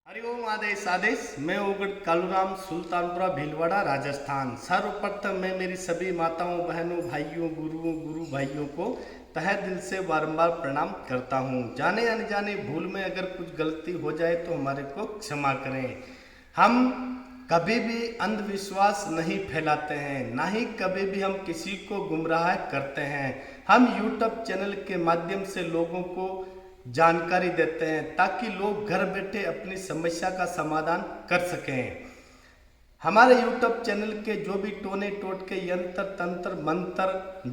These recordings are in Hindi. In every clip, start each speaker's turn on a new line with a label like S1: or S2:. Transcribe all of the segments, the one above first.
S1: हरिओम आदेश आदेश। मैं ओगड़ कालूराम, सुल्तानपुरा भीलवाड़ा, राजस्थान। सर्वप्रथम मैं मेरी सभी माताओं, बहनों, भाइयों, गुरुओं, गुरु भाइयों को तहे दिल से बारंबार प्रणाम करता हूँ। जाने अनजाने भूल में अगर कुछ गलती हो जाए तो हमारे को क्षमा करें। हम कभी भी अंधविश्वास नहीं फैलाते हैं, ना ही कभी भी हम किसी को गुमराह करते हैं। हम यूट्यूब चैनल के माध्यम से लोगों को जानकारी देते हैं ताकि लोग घर बैठे अपनी समस्या का समाधान कर सकें। हमारे यूट्यूब चैनल के जो भी टोने टोटके, यंत्र तंत्र मंत्र,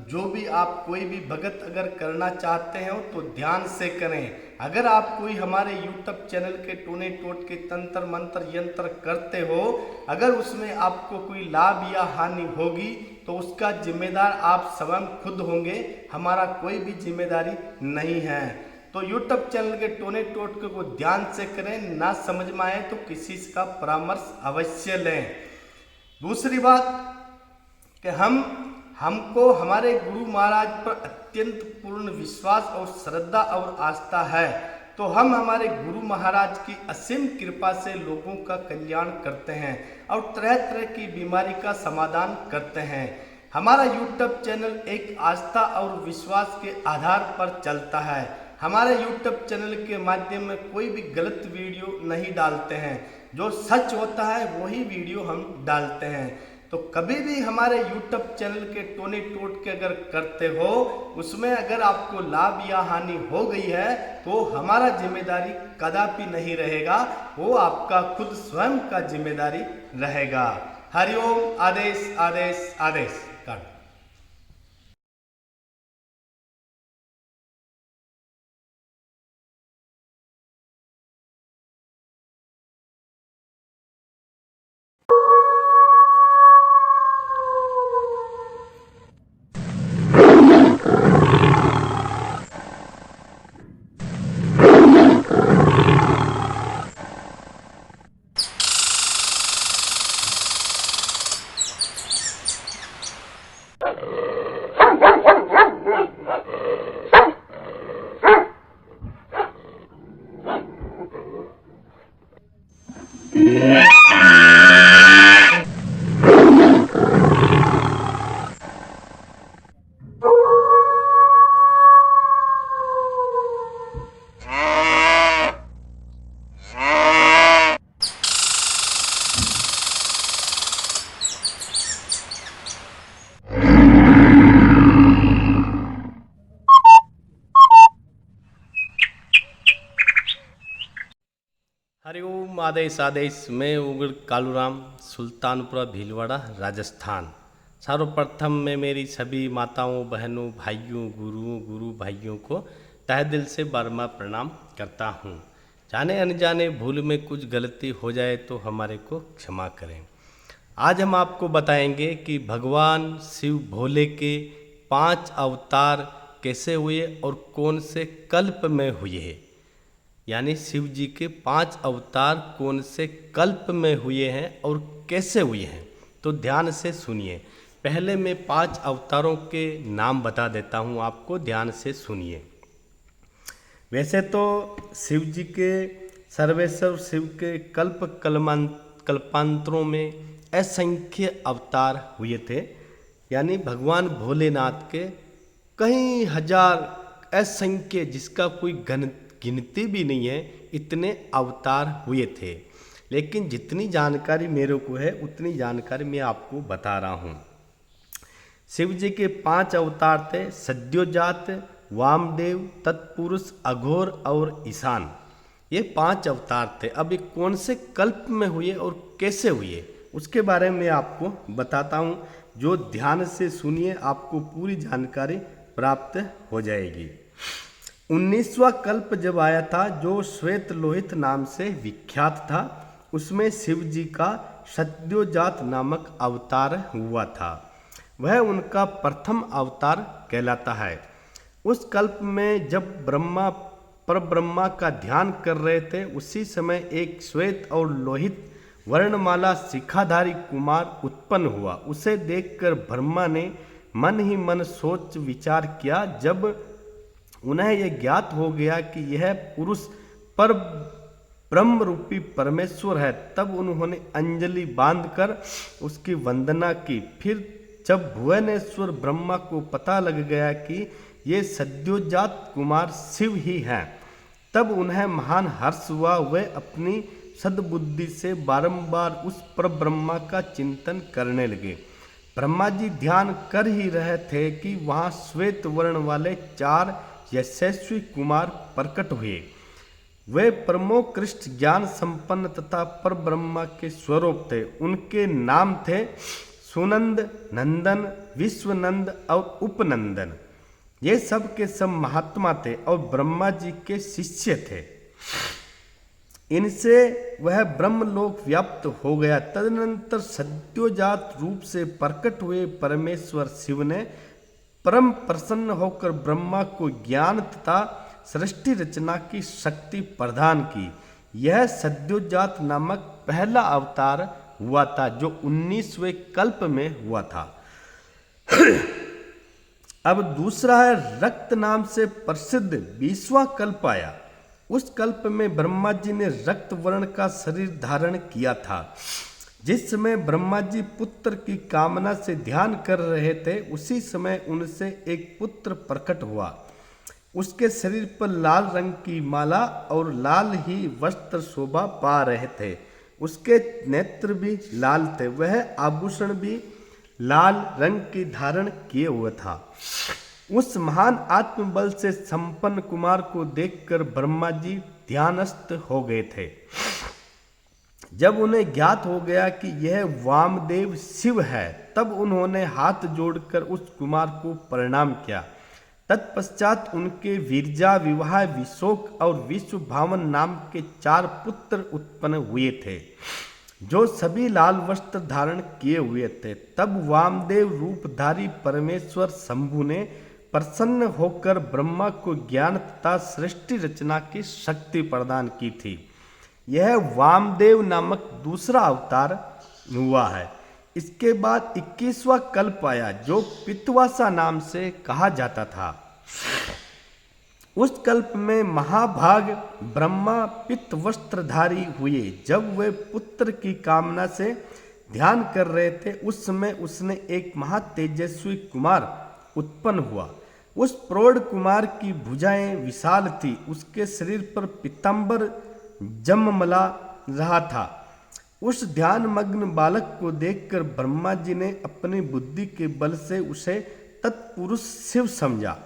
S1: जो भी आप कोई भी भगत अगर करना चाहते हो तो ध्यान से करें। अगर आप कोई हमारे यूट्यूब चैनल के टोने टोटके, तंत्र मंत्र, यंत्र करते हो, अगर उसमें आपको कोई लाभ या हानि होगी तो उसका जिम्मेदार आप स्वयं खुद होंगे, हमारा कोई भी जिम्मेदारी नहीं है। तो यूट्यूब चैनल के टोने टोटके को ध्यान से करें, ना समझ में आए तो किसी का परामर्श अवश्य लें। दूसरी बात कि हमको हमारे गुरु महाराज पर अत्यंत पूर्ण विश्वास और श्रद्धा और आस्था है, तो हम हमारे गुरु महाराज की असीम कृपा से लोगों का कल्याण करते हैं और तरह तरह की बीमारी का समाधान करते हैं। हमारा यूट्यूब चैनल एक आस्था और विश्वास के आधार पर चलता है। हमारे यूट्यूब चैनल के माध्यम में कोई भी गलत वीडियो नहीं डालते हैं, जो सच होता है वही वीडियो हम डालते हैं। तो कभी भी हमारे यूट्यूब चैनल के टोने टोटके अगर करते हो, उसमें अगर आपको लाभ या हानि हो गई है तो हमारा जिम्मेदारी कदापि नहीं रहेगा, वो आपका खुद स्वयं का जिम्मेदारी रहेगा। हरिओम आदेश आदेश आदेश। हरिओम आदेश आदेश। मैं उगड़ कालूराम, सुल्तानपुरा भीलवाड़ा, राजस्थान। सर्वप्रथम मैं मेरी सभी माताओं, बहनों, भाइयों, गुरुओं, गुरु भाइयों को तहे दिल से बारंबार प्रणाम करता हूँ। जाने अनजाने भूल में कुछ गलती हो जाए तो हमारे को क्षमा करें। आज हम आपको बताएंगे कि भगवान शिव भोले के 5 अवतार कैसे हुए और कौन से कल्प में हुए हैं, यानी शिव जी के 5 अवतार कौन से कल्प में हुए हैं और कैसे हुए हैं। तो ध्यान से सुनिए। पहले मैं 5 अवतारों के नाम बता देता हूँ आपको, ध्यान से सुनिए। वैसे तो शिव जी के सर्वेश्वर शिव के कल्पांतरों में असंख्य अवतार हुए थे, यानी भगवान भोलेनाथ के कई हजार असंख्य, जिसका कोई गिनती भी नहीं है, इतने अवतार हुए थे। लेकिन जितनी जानकारी मेरे को है उतनी जानकारी मैं आपको बता रहा हूँ। शिव जी के 5 अवतार थे: सद्योजात, वामदेव, तत्पुरुष, अघोर और ईशान। ये 5 अवतार थे। अब ये कौन से कल्प में हुए और कैसे हुए उसके बारे में आपको बताता हूँ। जो ध्यान से सुनिए, आपको पूरी जानकारी प्राप्त हो जाएगी। 19वां कल्प जब आया था, जो श्वेत लोहित नाम से विख्यात था, उसमें शिव जी का सद्योजात नामक अवतार हुआ था। वह उनका प्रथम अवतार कहलाता है। उस कल्प में जब परब्रह्मा का ध्यान कर रहे थे, उसी समय एक श्वेत और लोहित वर्णमाला शिखाधारी कुमार उत्पन्न हुआ। उसे देखकर ब्रह्मा ने मन ही मन सोच विचार किया। जब उन्हें यह ज्ञात हो गया कि यह पुरुष पर ब्रह्म रूपी परमेश्वर है। तब उन्होंने अंजलि बांधकर उसकी वंदना की। फिर जब भुवनेश्वर ब्रह्मा को पता लग गया कि ये सद्योजात कुमार शिव ही हैं, तब उन्हें महान हर्ष हुआ। वे अपनी सद्बुद्धि से बारंबार उस परब्रह्मा का चिंतन करने लगे। ब्रह्मा जी ध्यान कर ही रहे थे कि वहाँ श्वेत वर्ण वाले 4 यशस्वी कुमार प्रकट हुए। वे परमोत्कृष्ट ज्ञान संपन्न तथा परब्रह्मा के स्वरूप थे। उनके नाम थे सुनंद, नंदन, विश्वनंद और उपनंदन। ये सब के सब महात्मा थे और ब्रह्मा जी के शिष्य थे। इनसे वह ब्रह्मलोक व्याप्त हो गया। तदनंतर सद्योजात रूप से प्रकट हुए परमेश्वर शिव ने परम प्रसन्न होकर ब्रह्मा को ज्ञान तथा सृष्टि रचना की शक्ति प्रदान की। यह सद्योजात नामक पहला अवतार हुआ था जो 19वें कल्प में हुआ था। अब दूसरा है रक्त नाम से प्रसिद्ध 20वां कल्प आया। उस कल्प में ब्रह्मा जी ने रक्त वर्ण का शरीर धारण किया था। जिस समय ब्रह्मा जी पुत्र की कामना से ध्यान कर रहे थे, उसी समय उनसे एक पुत्र प्रकट हुआ। उसके शरीर पर लाल रंग की माला और लाल ही वस्त्र शोभा पा रहे थे। उसके नेत्र भी लाल थे। वह आभूषण भी लाल रंग की धारण किए हुआ था। उस महान आत्मबल से संपन्न कुमार को देखकर ब्रह्मा जी ध्यानस्थ हो गए थे। जब उन्हें ज्ञात हो गया कि यह वामदेव शिव है, तब उन्होंने हाथ जोड़कर उस कुमार को प्रणाम किया। तत्पश्चात उनके वीरजा, विवाह, विशोक और विश्वभावन नाम के 4 पुत्र उत्पन्न हुए थे, जो सभी लाल वस्त्र धारण किए हुए थे। तब वामदेव रूपधारी परमेश्वर शंभु ने प्रसन्न होकर ब्रह्मा को ज्ञान तथा सृष्टि रचना की शक्ति प्रदान की थी। यह वामदेव नामक दूसरा अवतार हुआ है। इसके बाद 21वां कल्प आया जो पितवासा नाम से कहा जाता था। उस कल्प में महाभाग ब्रह्मा पित्त वस्त्रधारी हुए। जब वे पुत्र की कामना से ध्यान कर रहे थे, उस समय उसने एक महातेजस्वी कुमार उत्पन्न हुआ। उस प्रौढ़ कुमार की भुजाएं विशाल थी। उसके शरीर पर पीतांबर जममला रहा था। उस ध्यानमग्न बालक को देखकर ब्रह्मा जी ने अपनी बुद्धि के बल से उसे तत्पुरुष शिव समझा।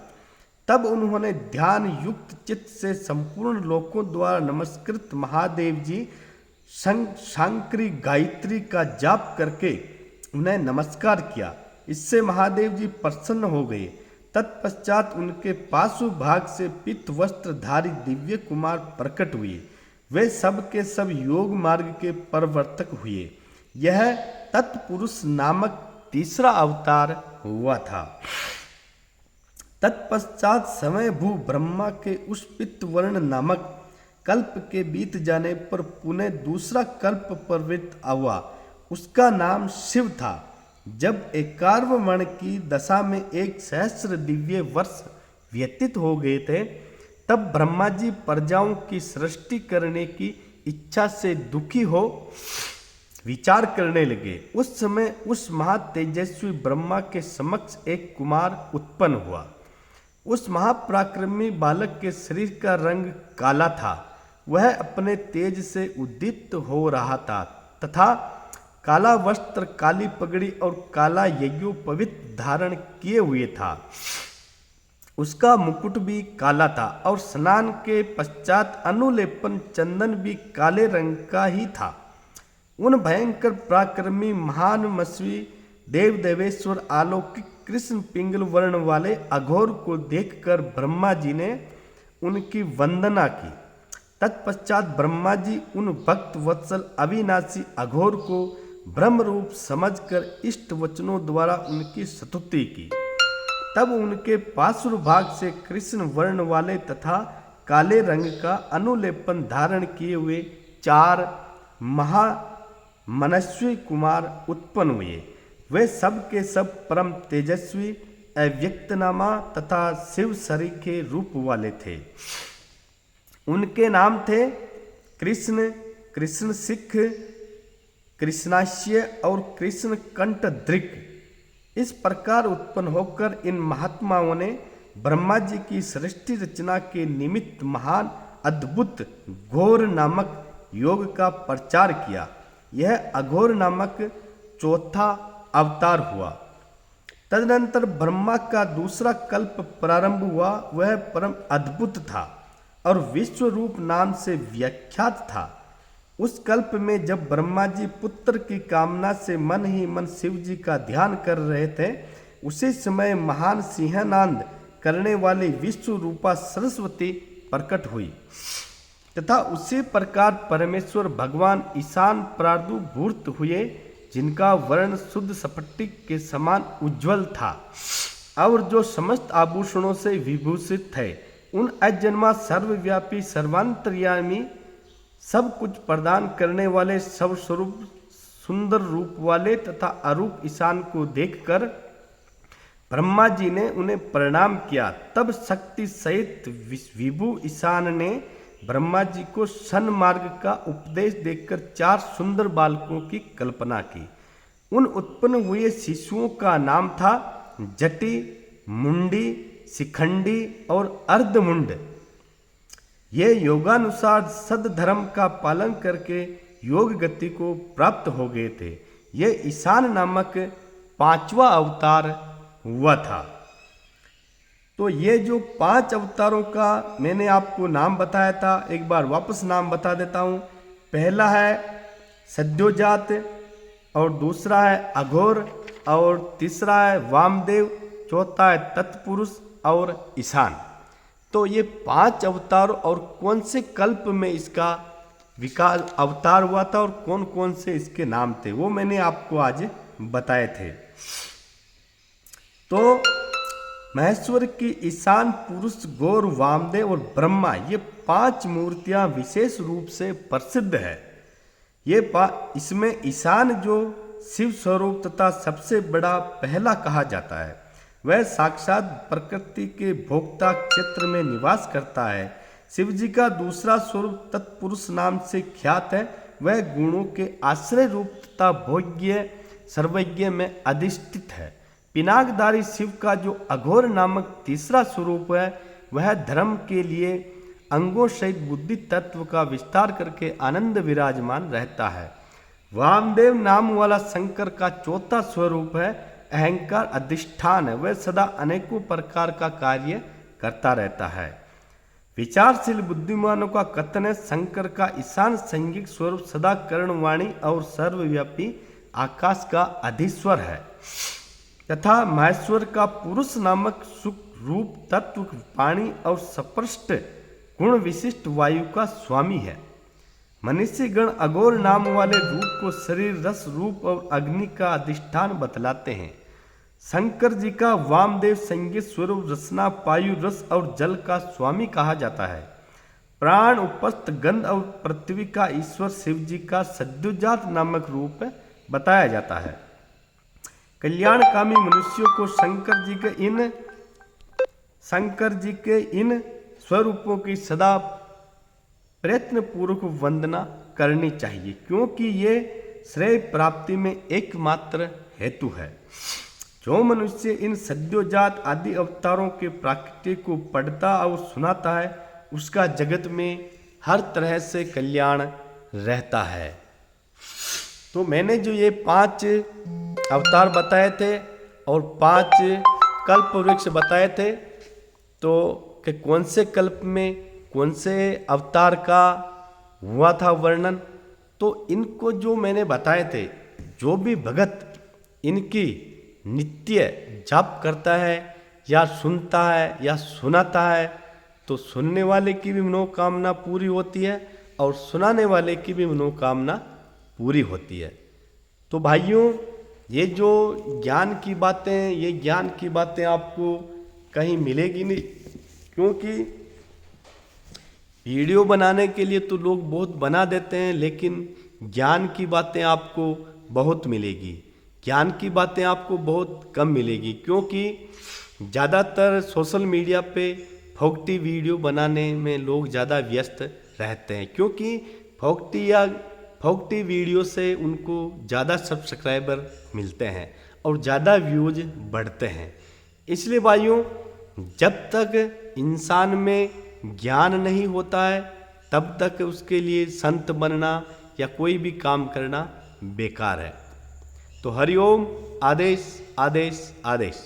S1: तब उन्होंने ध्यान युक्त चित्त से संपूर्ण लोकों द्वारा नमस्कृत महादेव जी शंकरी गायत्री का जाप करके उन्हें नमस्कार किया। इससे महादेव जी प्रसन्न हो गए। तत्पश्चात उनके पार्श्व भाग से पित्त वस्त्रधारी दिव्य कुमार प्रकट हुए। वे सब के सब योग मार्ग के प्रवर्तक हुए। यह तत्पुरुष नामक तीसरा अवतार हुआ था। तत्पश्चात समय भू ब्रह्मा के उस पित्तवर्ण नामक कल्प के बीत जाने पर पुनः दूसरा कल्प प्रवृत्त हुआ। उसका नाम शिव था। जब 51 वर्ण की दशा में 1,000 दिव्य वर्ष व्यतीत हो गए थे, तब ब्रह्मा जी प्रजाओं की सृष्टि करने की इच्छा से दुखी हो विचार करने लगे। उस समय उस महातेजस्वी ब्रह्मा के समक्ष एक कुमार उत्पन्न हुआ। उस महापराक्रमी बालक के शरीर का रंग काला था। वह अपने तेज से उद्दीप्त हो रहा था तथा काला वस्त्र, काली पगड़ी और काला यज्ञोपवीत धारण किए हुए था। उसका मुकुट भी काला था और स्नान के पश्चात अनुलेपन चंदन भी काले रंग का ही था। उन भयंकर पराक्रमी महान मस्वी देव देवेश्वर अलौकिक कृष्ण पिंगल वर्ण वाले अघोर को देखकर ब्रह्मा जी ने उनकी वंदना की। तत्पश्चात ब्रह्मा जी उन भक्त वत्सल अविनाशी अघोर को ब्रह्म रूप समझकर इष्ट वचनों द्वारा उनकी स्तुति की। तब उनके पार्श्व भाग से कृष्ण वर्ण वाले तथा काले रंग का अनुलेपन धारण किए हुए 4 महामनस्वी कुमार उत्पन्न हुए। वे सब के सब परम तेजस्वी, अव्यक्तनामा तथा शिव शरीर के रूप वाले थे। उनके नाम थे कृष्ण, कृष्ण सिख, कृष्णाश्य और कृष्ण कंठ दृक् इस प्रकार उत्पन्न होकर इन महात्माओं ने ब्रह्मा जी की सृष्टि रचना के निमित्त महान अद्भुत घोर नामक योग का प्रचार किया। यह अघोर नामक चौथा अवतार हुआ। तदनंतर ब्रह्मा का दूसरा कल्प प्रारंभ हुआ। वह परम अद्भुत था और विश्व रूप नाम से विख्यात था। उस कल्प में जब ब्रह्मा जी पुत्र की कामना से मन ही मन शिव जी का ध्यान कर रहे थे, उसी समय महान सिंहनाद करने वाली विश्व रूपा सरस्वती प्रकट हुई तथा उसी प्रकार परमेश्वर भगवान ईशान प्रादुर्भूत हुए, जिनका वर्ण शुद्ध स्फटिक के समान उज्ज्वल था और जो समस्त आभूषणों से विभूषित थे। उन अजन्मा सर्वव्यापी सर्वांतर्यामी सब कुछ प्रदान करने वाले सर्वस्वरूप सुंदर रूप वाले तथा अरूप ईशान को देखकर ब्रह्मा जी ने उन्हें प्रणाम किया। तब शक्ति सहित विभु ईशान ने ब्रह्मा जी को सन्मार्ग का उपदेश देकर 4 सुंदर बालकों की कल्पना की। उन उत्पन्न हुए शिशुओं का नाम था जटि, मुंडी, शिखंडी और अर्धमुंड। ये योगानुसार सदधर्म का पालन करके योग गति को प्राप्त हो गए थे। ये ईशान नामक 5वां अवतार हुआ था। तो ये जो 5 अवतारों का मैंने आपको नाम बताया था, एक बार वापस नाम बता देता हूँ। पहला है सद्योजात और दूसरा है अघोर और तीसरा है वामदेव, चौथा है तत्पुरुष और ईशान। तो ये 5 अवतार और कौन से कल्प में इसका विकास अवतार हुआ था और कौन कौन से इसके नाम थे, वो मैंने आपको आज बताए थे। तो महेश्वर की ईशान, पुरुष, गौर, वामदेव और ब्रह्मा, ये 5 मूर्तियां विशेष रूप से प्रसिद्ध है। ये इसमें ईशान जो शिव स्वरूप तथा सबसे बड़ा पहला कहा जाता है, वह साक्षात प्रकृति के भोक्ता क्षेत्र में निवास करता है। शिव जी का दूसरा स्वरूप तत्पुरुष नाम से ख्यात है। वह गुणों के आश्रय रूप तथा भोग्य सर्वज्ञ में अधिष्ठित है। पिनाकधारी शिव का जो अघोर नामक तीसरा स्वरूप है, वह धर्म के लिए अंगों सहित बुद्धि तत्व का विस्तार करके आनंद विराजमान रहता है। वामदेव नाम वाला शंकर का चौथा स्वरूप है, अहंकार अधिष्ठान है। वह सदा अनेकों प्रकार का कार्य करता रहता है। विचारशील बुद्धिमानों का कथन है, शंकर का ईशान संगिक स्वरूप सदा कर्णवाणी और सर्वव्यापी आकाश का अधीश्वर है तथा महेश्वर का पुरुष नामक सुख रूप तत्व पाणी और स्पष्ट गुण विशिष्ट वायु का स्वामी है। मनुष्य गण अघोर नाम वाले रूप को शरीर, रस, रूप और अग्नि का अधिष्ठान बतलाते हैं। शंकर जी का वामदेव संगीत स्वरूप रसना, पायु, रस और जल का स्वामी कहा जाता है। प्राण, उपस्थ, गंध और पृथ्वी का ईश्वर शिव जी का सद्योजात नामक रूप बताया जाता है। कल्याणकामी मनुष्यों को शंकर जी के इन स्वरूपों की सदा प्रयत्न पूर्वक वंदना करनी चाहिए, क्योंकि ये श्रेय प्राप्ति में एकमात्र हेतु है। जो मनुष्य इन सद्योजात आदि अवतारों के प्राकृत्य को पढ़ता और सुनाता है, उसका जगत में हर तरह से कल्याण रहता है। तो मैंने जो ये 5 अवतार बताए थे और 5 कल्प वृक्ष बताए थे, तो कि कौन से कल्प में कौन से अवतार का हुआ था वर्णन, तो इनको जो मैंने बताए थे, जो भी भगत इनकी नित्य जाप करता है या सुनता है या सुनाता है, तो सुनने वाले की भी मनोकामना पूरी होती है और सुनाने वाले की भी मनोकामना पूरी होती है। तो भाइयों, ये जो ज्ञान की बातें, ये ज्ञान की बातें आपको कहीं मिलेगी नहीं, क्योंकि वीडियो बनाने के लिए तो लोग बहुत बना देते हैं, लेकिन ज्ञान की बातें आपको बहुत मिलेगी, ज्ञान की बातें आपको बहुत कम मिलेगी, क्योंकि ज़्यादातर सोशल मीडिया पे फोकटी वीडियो बनाने में लोग ज़्यादा व्यस्त रहते हैं। क्योंकि फोकटी वीडियो से उनको ज़्यादा सब्सक्राइबर मिलते हैं और ज़्यादा व्यूज बढ़ते हैं। इसलिए भाइयों, जब तक इंसान में ज्ञान नहीं होता है तब तक उसके लिए संत बनना या कोई भी काम करना बेकार है। तो हरिओम, आदेश आदेश आदेश।